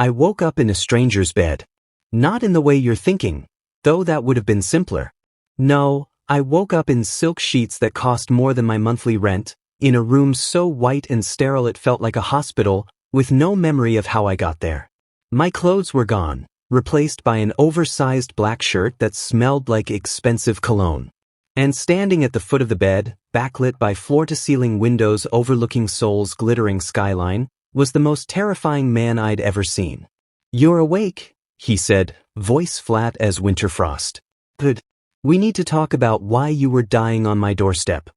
I woke up in a stranger's bed. Not in the way you're thinking, though that would have been simpler. No, I woke up in silk sheets that cost more than my monthly rent, in a room so white and sterile it felt like a hospital, with no memory of how I got there. My clothes were gone, replaced by an oversized black shirt that smelled like expensive cologne. And standing at the foot of the bed, backlit by floor-to-ceiling windows overlooking Seoul's glittering skyline, was the most terrifying man I'd ever seen. "You're awake," he said, voice flat as winter frost. "Good. We need to talk about why you were dying on my doorstep."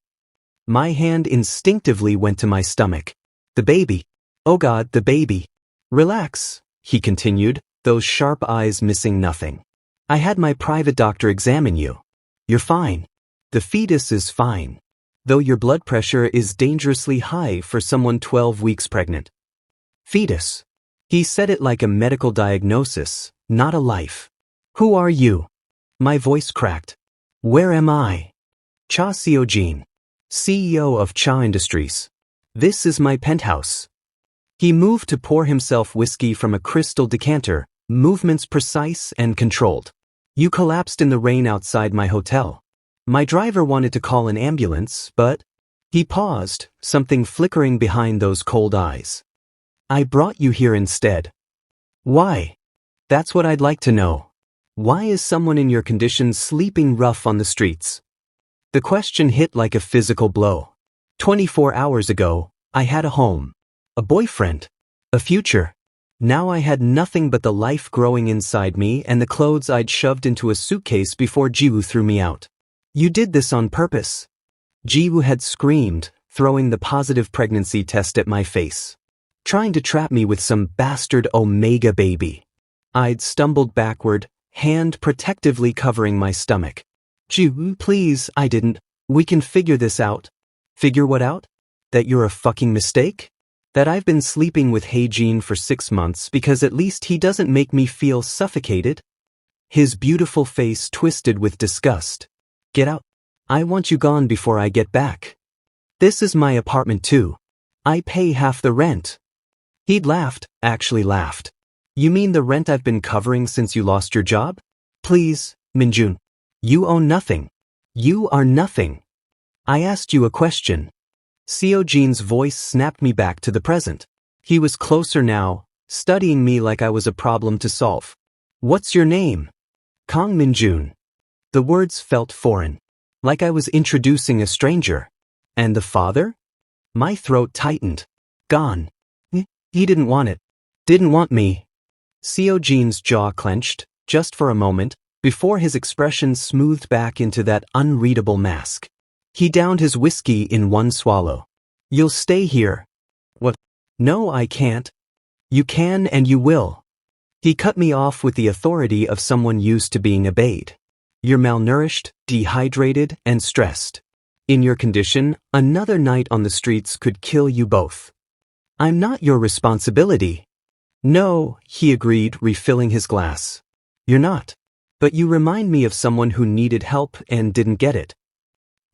My hand instinctively went to my stomach. "The baby. Oh God, the baby." "Relax," he continued, those sharp eyes missing nothing. "I had my private doctor examine you. You're fine. The fetus is fine, though your blood pressure is dangerously high for someone 12 weeks pregnant." Fetus. He said it like a medical diagnosis, not a life. "Who are you?" My voice cracked. "Where am I?" "Cha Seo-jin, CEO of Cha Industries. This is my penthouse." He moved to pour himself whiskey from a crystal decanter, movements precise and controlled. "You collapsed in the rain outside my hotel. My driver wanted to call an ambulance, but..." He paused, something flickering behind those cold eyes. "I brought you here instead." "Why?" "That's what I'd like to know. Why is someone in your condition sleeping rough on the streets?" The question hit like a physical blow. 24 hours ago, I had a home, a boyfriend, a future. Now I had nothing but the life growing inside me and the clothes I'd shoved into a suitcase before Jiwoo threw me out. "You did this on purpose." Jiwoo had screamed, throwing the positive pregnancy test at my face. "Trying to trap me with some bastard Omega baby." I'd stumbled backward, hand protectively covering my stomach. "Jiwoo, please, I didn't. We can figure this out." "Figure what out? That you're a fucking mistake? That I've been sleeping with Hae-jin for 6 months because at least he doesn't make me feel suffocated?" His beautiful face twisted with disgust. "Get out. I want you gone before I get back. This is my apartment too. I pay half the rent." He'd laughed, actually laughed. "You mean the rent I've been covering since you lost your job? Please, Min-jun. You own nothing. You are nothing. I asked you a question." Seo-jin's voice snapped me back to the present. He was closer now, studying me like I was a problem to solve. "What's your name?" "Kang Min-jun." The words felt foreign, like I was introducing a stranger. "And the father?" My throat tightened. "Gone. He didn't want it. Didn't want me." Seo-jin's jaw clenched, just for a moment, before his expression smoothed back into that unreadable mask. He downed his whiskey in one swallow. "You'll stay here." "What? No, I can't." "You can and you will." He cut me off with the authority of someone used to being obeyed. "You're malnourished, dehydrated, and stressed. In your condition, another night on the streets could kill you both. I'm not your responsibility." "No," he agreed, refilling his glass. "You're not. But you remind me of someone who needed help and didn't get it."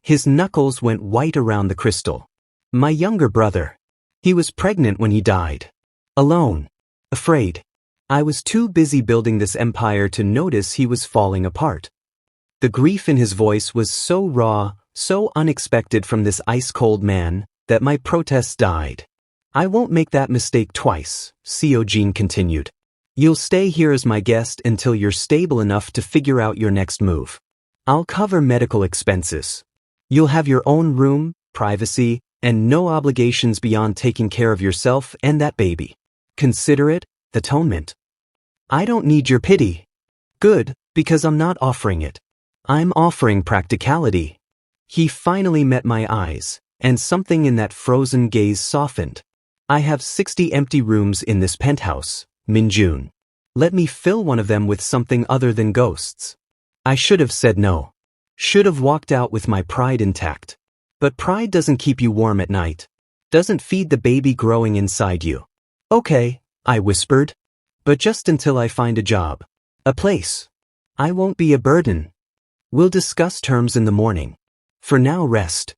His knuckles went white around the crystal. "My younger brother. He was pregnant when he died. Alone. Afraid. I was too busy building this empire to notice he was falling apart." The grief in his voice was so raw, so unexpected from this ice-cold man, that my protests died. "I won't make that mistake twice," Seo-jin continued. "You'll stay here as my guest until you're stable enough to figure out your next move. I'll cover medical expenses. You'll have your own room, privacy, and no obligations beyond taking care of yourself and that baby. Consider it atonement. I don't need your pity." "Good, because I'm not offering it. I'm offering practicality." He finally met my eyes, and something in that frozen gaze softened. "I have 60 empty rooms in this penthouse, Min-jun. Let me fill one of them with something other than ghosts." I should have said no. Should have walked out with my pride intact. But pride doesn't keep you warm at night. Doesn't feed the baby growing inside you. "Okay," I whispered. "But just until I find a job. A place. I won't be a burden. We'll discuss terms in the morning. For now, rest."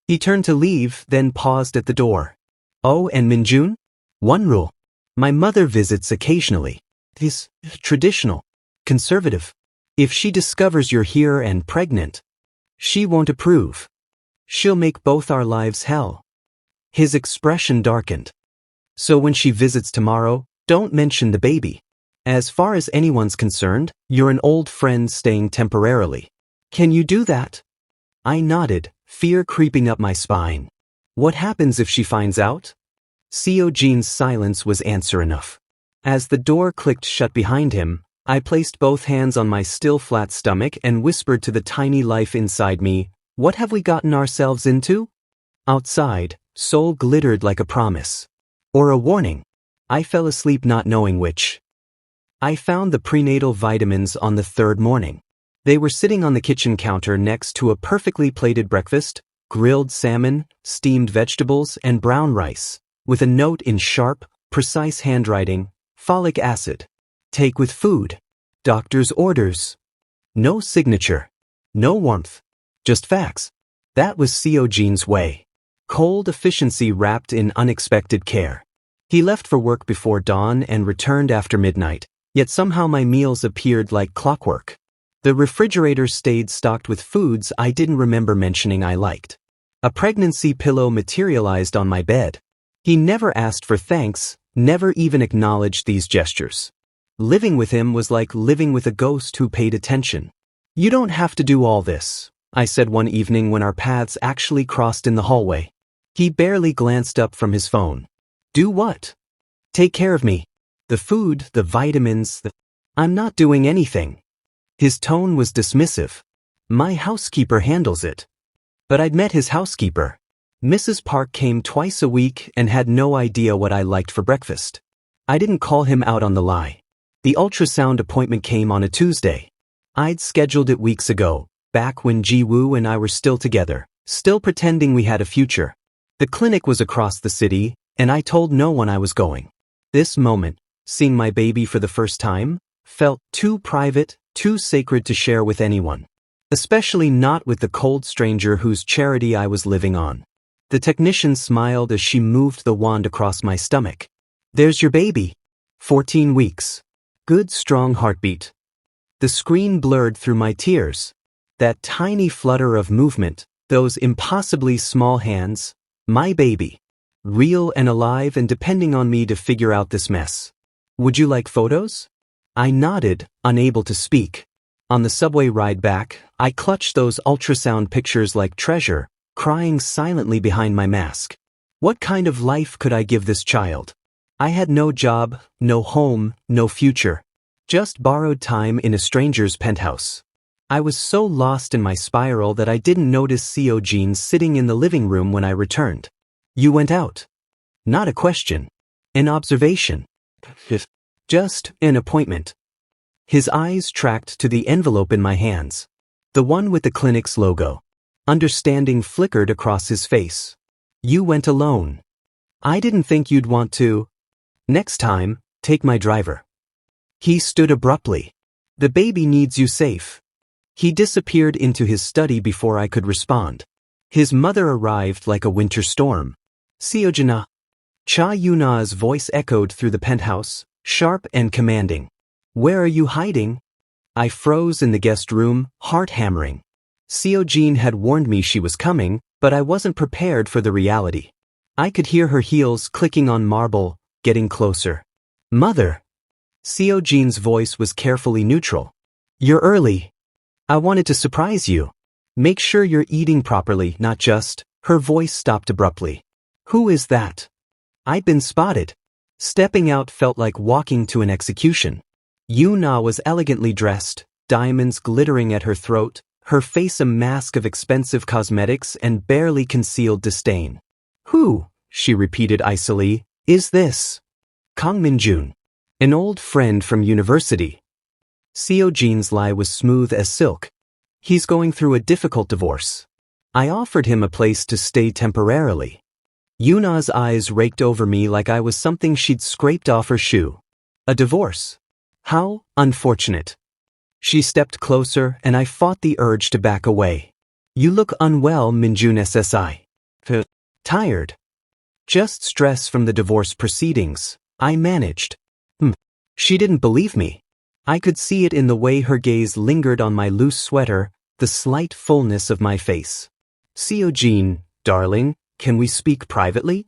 He turned to leave, then paused at the door. "Oh, and Min-jun? One rule. My mother visits occasionally. He's traditional, conservative. If she discovers you're here and pregnant, she won't approve. She'll make both our lives hell. His expression darkened. So when she visits tomorrow, don't mention the baby. As far as anyone's concerned, you're an old friend staying temporarily. Can you do that? I nodded, fear creeping up my spine. What happens if she finds out? Seo-jin's silence was answer enough. As the door clicked shut behind him, I placed both hands on my still flat stomach and whispered to the tiny life inside me, what have we gotten ourselves into? Outside, Seoul glittered like a promise. Or a warning. I fell asleep not knowing which. I found the prenatal vitamins on the third morning. They were sitting on the kitchen counter next to a perfectly plated breakfast, grilled salmon, steamed vegetables, and brown rice, with a note in sharp, precise handwriting, folic acid. Take with food. Doctor's orders. No signature. No warmth. Just facts. That was Seo-jin's way. Cold efficiency wrapped in unexpected care. He left for work before dawn and returned after midnight, yet somehow my meals appeared like clockwork. The refrigerator stayed stocked with foods I didn't remember mentioning I liked. A pregnancy pillow materialized on my bed. He never asked for thanks, never even acknowledged these gestures. Living with him was like living with a ghost who paid attention. You don't have to do all this, I said one evening when our paths actually crossed in the hallway. He barely glanced up from his phone. Do what? Take care of me. The food, the vitamins, I'm not doing anything. His tone was dismissive. My housekeeper handles it. But I'd met his housekeeper. Mrs. Park came twice a week and had no idea what I liked for breakfast. I didn't call him out on the lie. The ultrasound appointment came on a Tuesday. I'd scheduled it weeks ago, back when Ji-woo and I were still together, still pretending we had a future. The clinic was across the city, and I told no one I was going. This moment, seeing my baby for the first time, felt too private, too sacred to share with anyone. Especially not with the cold stranger whose charity I was living on. The technician smiled as she moved the wand across my stomach. There's your baby. 14 weeks. Good strong heartbeat. The screen blurred through my tears. That tiny flutter of movement, those impossibly small hands, my baby. Real and alive and depending on me to figure out this mess. Would you like photos? I nodded, unable to speak. On the subway ride back, I clutched those ultrasound pictures like treasure, crying silently behind my mask. What kind of life could I give this child? I had no job, no home, no future. Just borrowed time in a stranger's penthouse. I was so lost in my spiral that I didn't notice Seo-jin sitting in the living room when I returned. You went out. Not a question. An observation. Just an appointment. His eyes tracked to the envelope in my hands. The one with the clinic's logo. Understanding flickered across his face. You went alone. I didn't think you'd want to. Next time, take my driver. He stood abruptly. The baby needs you safe. He disappeared into his study before I could respond. His mother arrived like a winter storm. Seo-jin. Cha Yuna's voice echoed through the penthouse, sharp and commanding. Where are you hiding? I froze in the guest room, heart hammering. Seo-jin had warned me she was coming, but I wasn't prepared for the reality. I could hear her heels clicking on marble, getting closer. Mother. Seo-jin's voice was carefully neutral. You're early. I wanted to surprise you. Make sure you're eating properly, not just. Her voice stopped abruptly. Who is that? I'd been spotted. Stepping out felt like walking to an execution. Yuna was elegantly dressed, diamonds glittering at her throat, her face a mask of expensive cosmetics and barely concealed disdain. Who, she repeated icily, is this? Kang Min-jun. An old friend from university. Seo-jin's lie was smooth as silk. He's going through a difficult divorce. I offered him a place to stay temporarily. Yuna's eyes raked over me like I was something she'd scraped off her shoe. A divorce. How unfortunate. She stepped closer and I fought the urge to back away. You look unwell, Min-jun SSI. Tired. Just stress from the divorce proceedings, I managed. She didn't believe me. I could see it in the way her gaze lingered on my loose sweater, the slight fullness of my face. Seo-jin, darling, can we speak privately?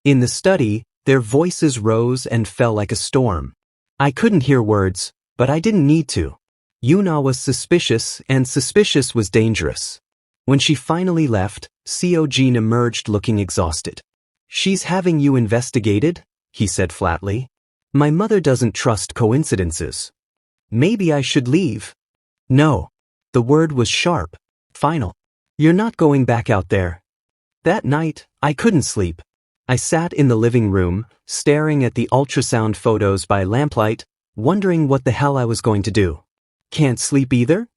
In the study, their voices rose and fell like a storm. I couldn't hear words, but I didn't need to. Yuna was suspicious, and suspicious was dangerous. When she finally left, Seo-jin emerged looking exhausted. She's having you investigated, he said flatly. My mother doesn't trust coincidences. Maybe I should leave. No. The word was sharp, final. You're not going back out there. That night, I couldn't sleep. I sat in the living room, staring at the ultrasound photos by lamplight, wondering what the hell I was going to do. Can't sleep either?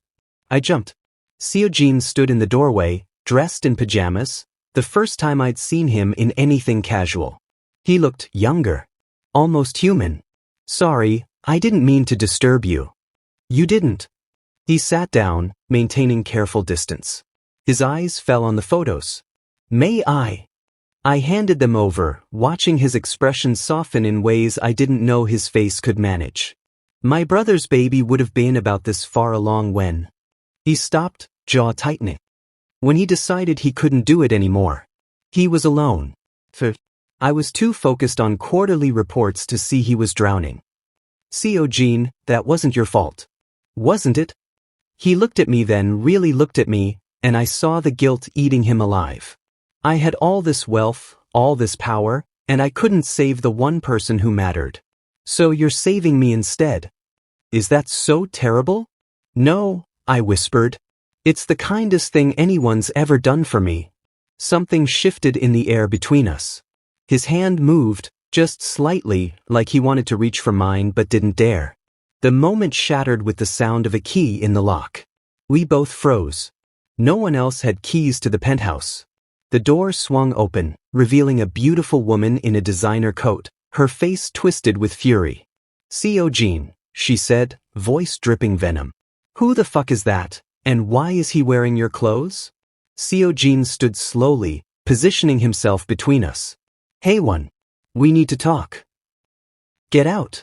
I jumped. Seo-jin stood in the doorway, dressed in pajamas, the first time I'd seen him in anything casual. He looked younger. Almost human. Sorry, I didn't mean to disturb you. You didn't. He sat down, maintaining careful distance. His eyes fell on the photos. May I? I handed them over, watching his expression soften in ways I didn't know his face could manage. My brother's baby would have been about this far along when. He stopped, jaw tightening. When he decided he couldn't do it anymore. He was alone. I was too focused on quarterly reports to see he was drowning. Seo-jin, that wasn't your fault. Wasn't it? He looked at me then, really looked at me, and I saw the guilt eating him alive. I had all this wealth, all this power, and I couldn't save the one person who mattered. So you're saving me instead. Is that so terrible? No, I whispered. It's the kindest thing anyone's ever done for me. Something shifted in the air between us. His hand moved, just slightly, like he wanted to reach for mine but didn't dare. The moment shattered with the sound of a key in the lock. We both froze. No one else had keys to the penthouse. The door swung open, revealing a beautiful woman in a designer coat, her face twisted with fury. Seo-jin, she said, voice dripping venom. Who the fuck is that, and why is he wearing your clothes? Seo-jin stood slowly, positioning himself between us. Haewon, we need to talk. Get out.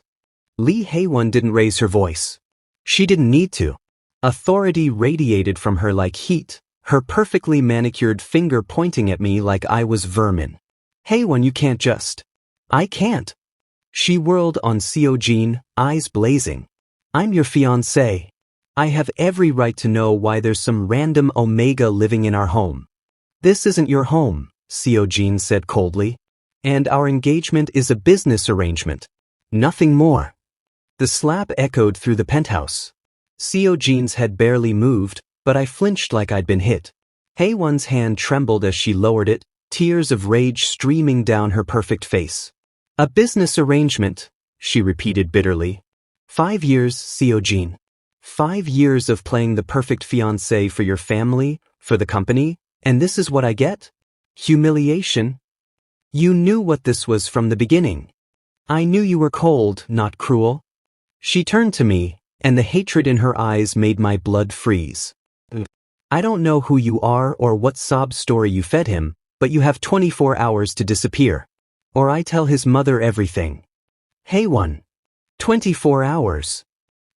Lee Haewon didn't raise her voice. She didn't need to. Authority radiated from her like heat, her perfectly manicured finger pointing at me like I was vermin. Haewon, you can't just. I can't. She whirled on Seo-jin, eyes blazing. I'm your fiancé. I have every right to know why there's some random Omega living in our home. This isn't your home, Seo-jin said coldly. And our engagement is a business arrangement. Nothing more. The slap echoed through the penthouse. Seo-jin's head barely moved, but I flinched like I'd been hit. Haewon's hand trembled as she lowered it, tears of rage streaming down her perfect face. A business arrangement, she repeated bitterly. 5 years, Seo-jin. 5 years of playing the perfect fiancé for your family, for the company, and this is what I get? Humiliation? You knew what this was from the beginning. I knew you were cold, not cruel. She turned to me, and the hatred in her eyes made my blood freeze. I don't know who you are or what sob story you fed him, but you have 24 hours to disappear. Or I tell his mother everything. Haewon. 24 hours.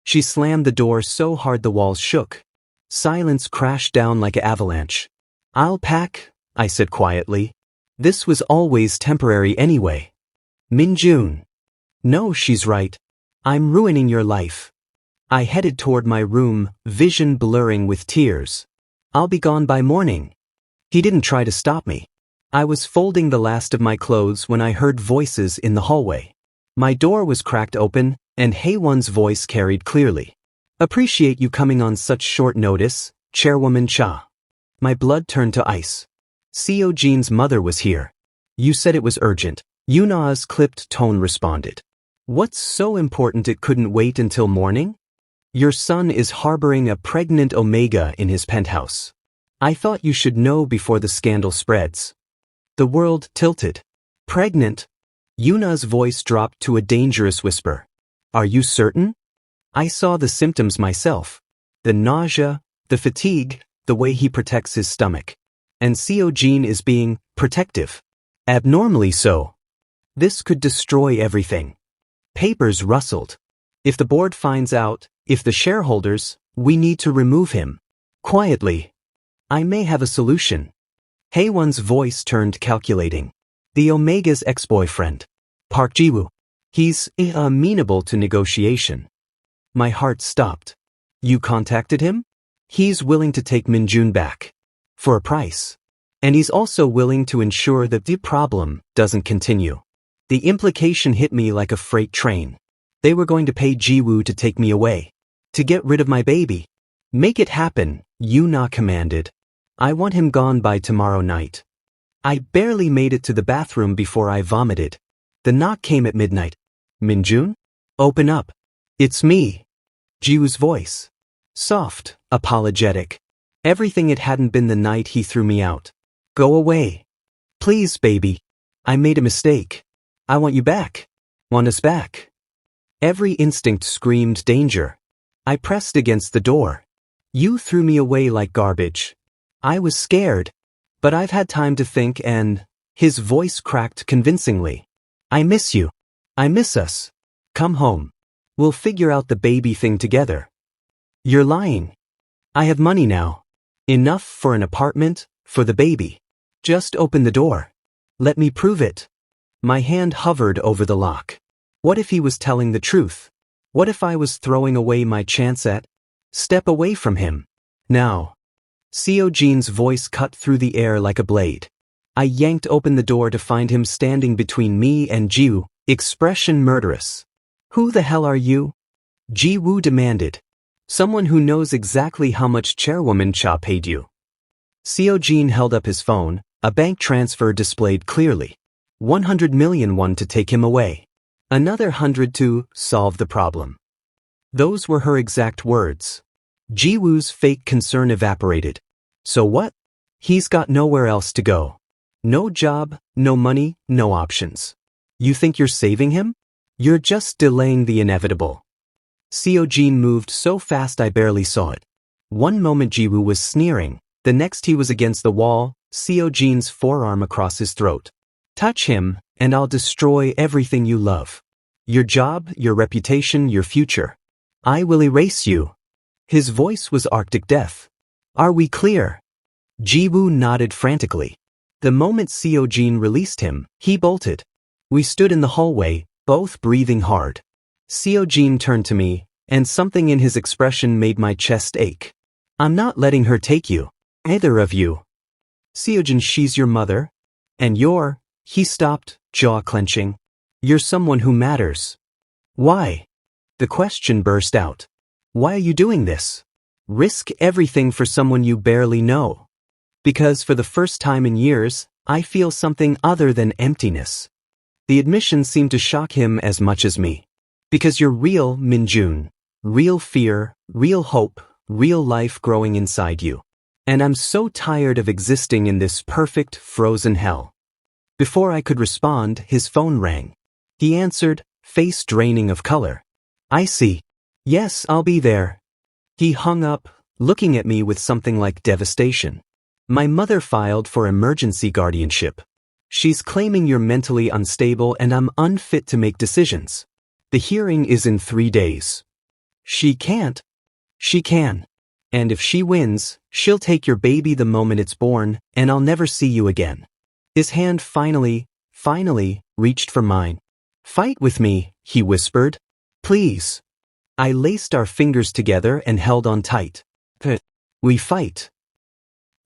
She slammed the door so hard the walls shook. Silence crashed down like an avalanche. I'll pack, I said quietly. This was always temporary anyway. Min-jun. No, she's right. I'm ruining your life. I headed toward my room, vision blurring with tears. I'll be gone by morning. He didn't try to stop me. I was folding the last of my clothes when I heard voices in the hallway. My door was cracked open, and Haewon's voice carried clearly. Appreciate you coming on such short notice, Chairwoman Cha. My blood turned to ice. Seo-jin's mother was here. You said it was urgent. Yuna's clipped tone responded. What's so important it couldn't wait until morning? Your son is harboring a pregnant Omega in his penthouse. I thought you should know before the scandal spreads. The world tilted. Pregnant? Yuna's voice dropped to a dangerous whisper. Are you certain? I saw the symptoms myself. The nausea, the fatigue, the way he protects his stomach. And Seo-jin is being protective. Abnormally so. This could destroy everything. Papers rustled. If the board finds out, if the shareholders, we need to remove him. Quietly. I may have a solution. Haewon's voice turned calculating. The Omega's ex-boyfriend. Park Ji-woo. He's amenable to negotiation. My heart stopped. You contacted him? He's willing to take Min-jun back. For a price. And he's also willing to ensure that the problem doesn't continue. The implication hit me like a freight train. They were going to pay Ji-woo to take me away. To get rid of my baby. Make it happen, Yoona commanded. I want him gone by tomorrow night. I barely made it to the bathroom before I vomited. The knock came at midnight. Min-jun? Open up. It's me. Ji-woo's voice. Soft, apologetic. Everything it hadn't been the night he threw me out. Go away. Please, baby. I made a mistake. I want you back. Want us back. Every instinct screamed danger. I pressed against the door. You threw me away like garbage. I was scared. But I've had time to think and... His voice cracked convincingly. I miss you. I miss us. Come home. We'll figure out the baby thing together. You're lying. I have money now. Enough for an apartment, for the baby. Just open the door. Let me prove it. My hand hovered over the lock. What if he was telling the truth? What if I was throwing away my chance at? Step away from him. Now. Seo-jin's voice cut through the air like a blade. I yanked open the door to find him standing between me and Ji-woo, expression murderous. Who the hell are you? Ji-woo demanded. Someone who knows exactly how much Chairwoman Cha paid you. Seo-jin held up his phone, a bank transfer displayed clearly. 100 million won to take him away. Another 100 to solve the problem. Those were her exact words. Ji-woo's fake concern evaporated. So what? He's got nowhere else to go. No job, no money, no options. You think you're saving him? You're just delaying the inevitable. Seo-jin moved so fast I barely saw it. One moment Ji-woo was sneering, the next he was against the wall, Seo-jin's forearm across his throat. Touch him, and I'll destroy everything you love. Your job, your reputation, your future. I will erase you. His voice was Arctic death. Are we clear? Ji-woo nodded frantically. The moment Seo-jin released him, he bolted. We stood in the hallway, both breathing hard. Seo-jin turned to me, and something in his expression made my chest ache. I'm not letting her take you. Either of you. Seo-jin, she's your mother. And you're... He stopped, jaw clenching. You're someone who matters. Why? The question burst out. Why are you doing this? Risk everything for someone you barely know. Because for the first time in years, I feel something other than emptiness. The admission seemed to shock him as much as me. Because you're real, Min-jun. Real fear, real hope, real life growing inside you. And I'm so tired of existing in this perfect, frozen hell. Before I could respond, his phone rang. He answered, face draining of color. I see. Yes, I'll be there. He hung up, looking at me with something like devastation. My mother filed for emergency guardianship. She's claiming you're mentally unstable and I'm unfit to make decisions. The hearing is in 3 days. She can't. She can. And if she wins, she'll take your baby the moment it's born, and I'll never see you again. His hand finally reached for mine. Fight with me, he whispered. Please. I laced our fingers together and held on tight. We fight.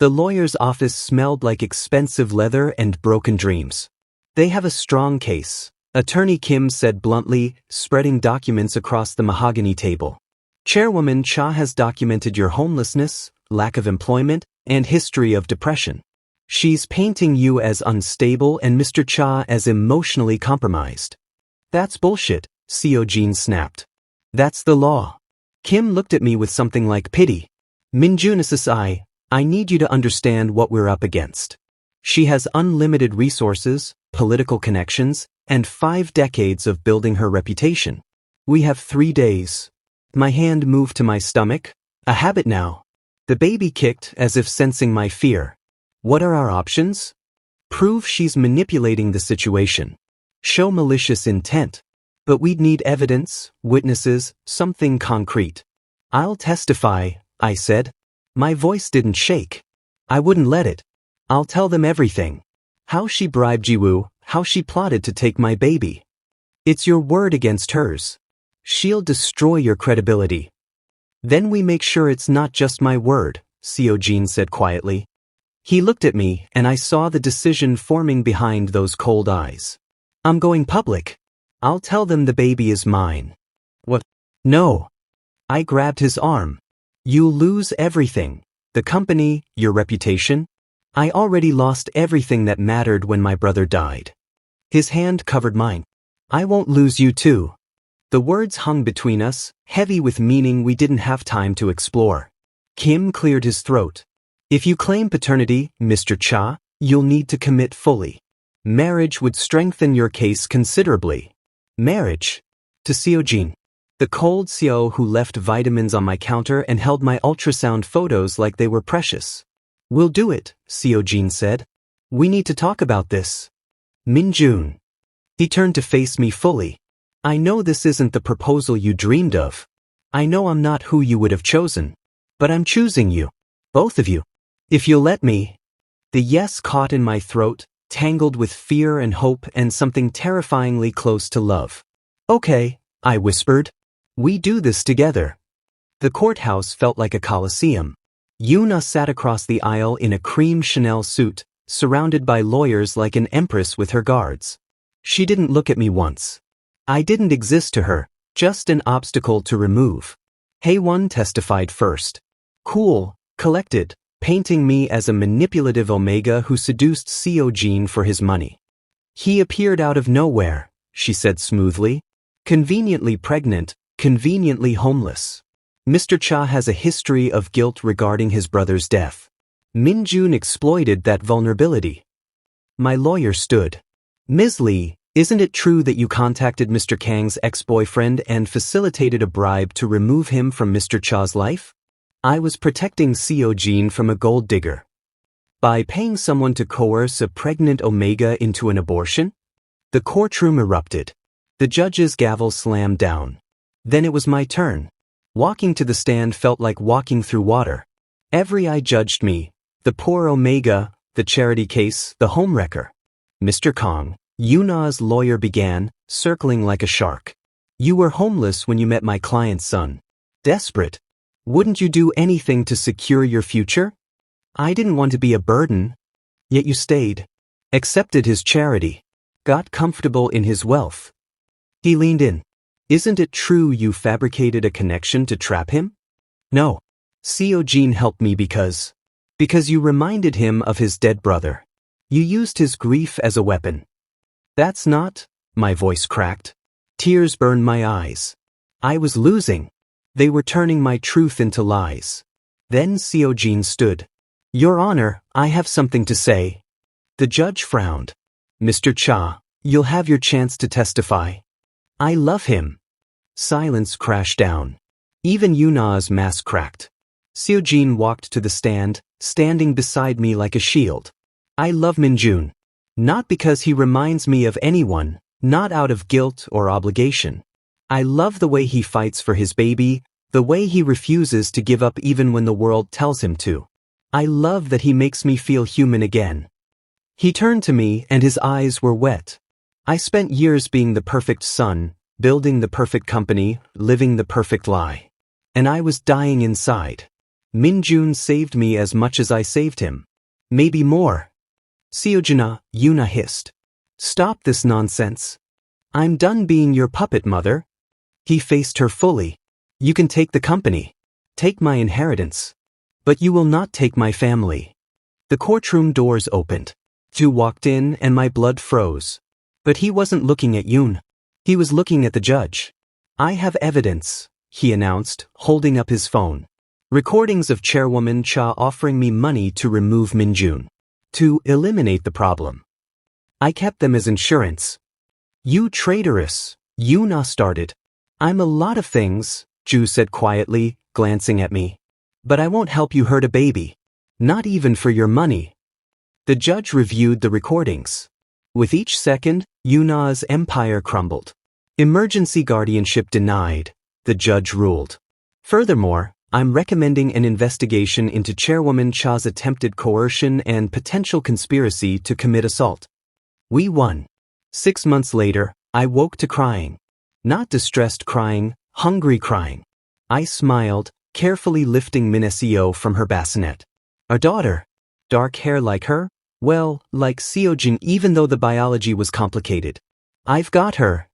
The lawyer's office smelled like expensive leather and broken dreams. They have a strong case, Attorney Kim said bluntly, spreading documents across the mahogany table. Chairwoman Cha has documented your homelessness, lack of employment, and history of depression. She's painting you as unstable and Mr. Cha as emotionally compromised. That's bullshit, Seo-jin snapped. That's the law. Kim looked at me with something like pity. Min-jun, I need you to understand what we're up against. She has unlimited resources, political connections, and 5 decades of building her reputation. We have 3 days. My hand moved to my stomach, a habit now. The baby kicked as if sensing my fear. What are our options? Prove she's manipulating the situation. show malicious intent. But we'd need evidence, witnesses, something concrete. I'll testify, I said. My voice didn't shake. I wouldn't let it. I'll tell them everything. How she bribed Jiwoo, how she plotted to take my baby. It's your word against hers. She'll destroy your credibility. Then we make sure it's not just my word, Seo-jin said quietly. He looked at me and I saw the decision forming behind those cold eyes. I'm going public. I'll tell them the baby is mine. What? No. I grabbed his arm. You'll lose everything. The company, your reputation. I already lost everything that mattered when my brother died. His hand covered mine. I won't lose you too. The words hung between us, heavy with meaning we didn't have time to explore. Kim cleared his throat. If you claim paternity, Mr. Cha, you'll need to commit fully. Marriage would strengthen your case considerably. Marriage? To Seo-jin. The cold Seo who left vitamins on my counter and held my ultrasound photos like they were precious. We'll do it, Seo-jin said. We need to talk about this. Min-jun. He turned to face me fully. I know this isn't the proposal you dreamed of. I know I'm not who you would have chosen. But I'm choosing you. Both of you. If you'll let me. The yes caught in my throat, tangled with fear and hope and something terrifyingly close to love. Okay, I whispered. We do this together. The courthouse felt like a coliseum. Yuna sat across the aisle in a cream Chanel suit, surrounded by lawyers like an empress with her guards. She didn't look at me once. I didn't exist to her, just an obstacle to remove. Haewon testified first. Cool, collected, painting me as a manipulative Omega who seduced Seo-jin for his money. He appeared out of nowhere, she said smoothly. Conveniently pregnant, conveniently homeless. Mr. Cha has a history of guilt regarding his brother's death. Min-jun exploited that vulnerability. My lawyer stood. Ms. Lee, isn't it true that you contacted Mr. Kang's ex-boyfriend and facilitated a bribe to remove him from Mr. Cha's life? I was protecting Seo-jin from a gold digger. By paying someone to coerce a pregnant Omega into an abortion? The courtroom erupted. The judge's gavel slammed down. Then it was my turn. Walking to the stand felt like walking through water. Every eye judged me. The poor Omega, the charity case, the homewrecker. Mr. Kang, Yuna's lawyer began, circling like a shark. You were homeless when you met my client's son. Desperate. Wouldn't you do anything to secure your future? I didn't want to be a burden. Yet you stayed. Accepted his charity. Got comfortable in his wealth. He leaned in. Isn't it true you fabricated a connection to trap him? No. Seo-jin helped me because you reminded him of his dead brother. You used his grief as a weapon. That's not, my voice cracked. Tears burned my eyes. I was losing. They were turning my truth into lies. Then Seo-jin stood. Your Honor, I have something to say. The judge frowned. Mr. Cha, you'll have your chance to testify. I love him. Silence crashed down. Even Yuna's mask cracked. Seo-jin walked to the stand, standing beside me like a shield. I love Min-jun. Not because he reminds me of anyone, not out of guilt or obligation. I love the way he fights for his baby, the way he refuses to give up even when the world tells him to. I love that he makes me feel human again. He turned to me and his eyes were wet. I spent years being the perfect son, building the perfect company, living the perfect lie. And I was dying inside. Min-jun saved me as much as I saved him. Maybe more. Seo-jin, Yuna hissed. Stop this nonsense. I'm done being your puppet, mother. He faced her fully. You can take the company. Take my inheritance. But you will not take my family. The courtroom doors opened. Two walked in and my blood froze. But he wasn't looking at Yoon. He was looking at the judge. I have evidence, he announced, holding up his phone. Recordings of Chairwoman Cha offering me money to remove Min-jun. To eliminate the problem. I kept them as insurance. You traitorous, Yuna started. I'm a lot of things, Ju said quietly, glancing at me. But I won't help you hurt a baby. Not even for your money. The judge reviewed the recordings. With each second, Yuna's empire crumbled. Emergency guardianship denied, the judge ruled. Furthermore, I'm recommending an investigation into Chairwoman Cha's attempted coercion and potential conspiracy to commit assault. We won. 6 months later, I woke to crying. Not distressed crying, hungry crying. I smiled, carefully lifting Min-seo from her bassinet. Our daughter. Dark hair like her? Well, like Seo-jin, even though the biology was complicated. I've got her.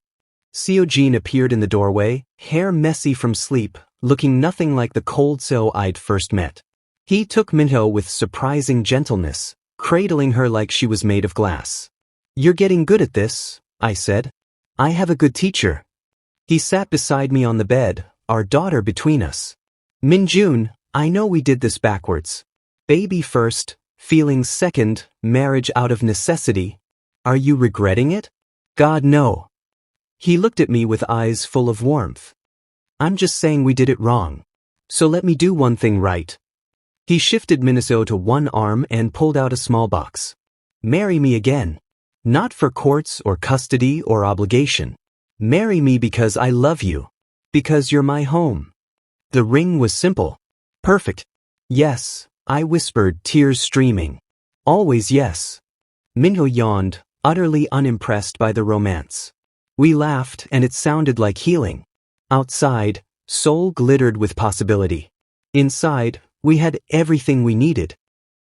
Seo-jin appeared in the doorway, hair messy from sleep, looking nothing like the cold Seo I'd first met. He took Minho with surprising gentleness, cradling her like she was made of glass. You're getting good at this, I said. I have a good teacher. He sat beside me on the bed, our daughter between us. Min-jun, I know we did this backwards. Baby first, feelings second, marriage out of necessity. Are you regretting it? God, no. He looked at me with eyes full of warmth. I'm just saying we did it wrong. So let me do one thing right. He shifted Min-seo to one arm and pulled out a small box. Marry me again. Not for courts or custody or obligation. Marry me because I love you. Because you're my home. The ring was simple. Perfect. Yes, I whispered, tears streaming. Always yes. Minho yawned, utterly unimpressed by the romance. We laughed and it sounded like healing. Outside, Seoul glittered with possibility. Inside, we had everything we needed.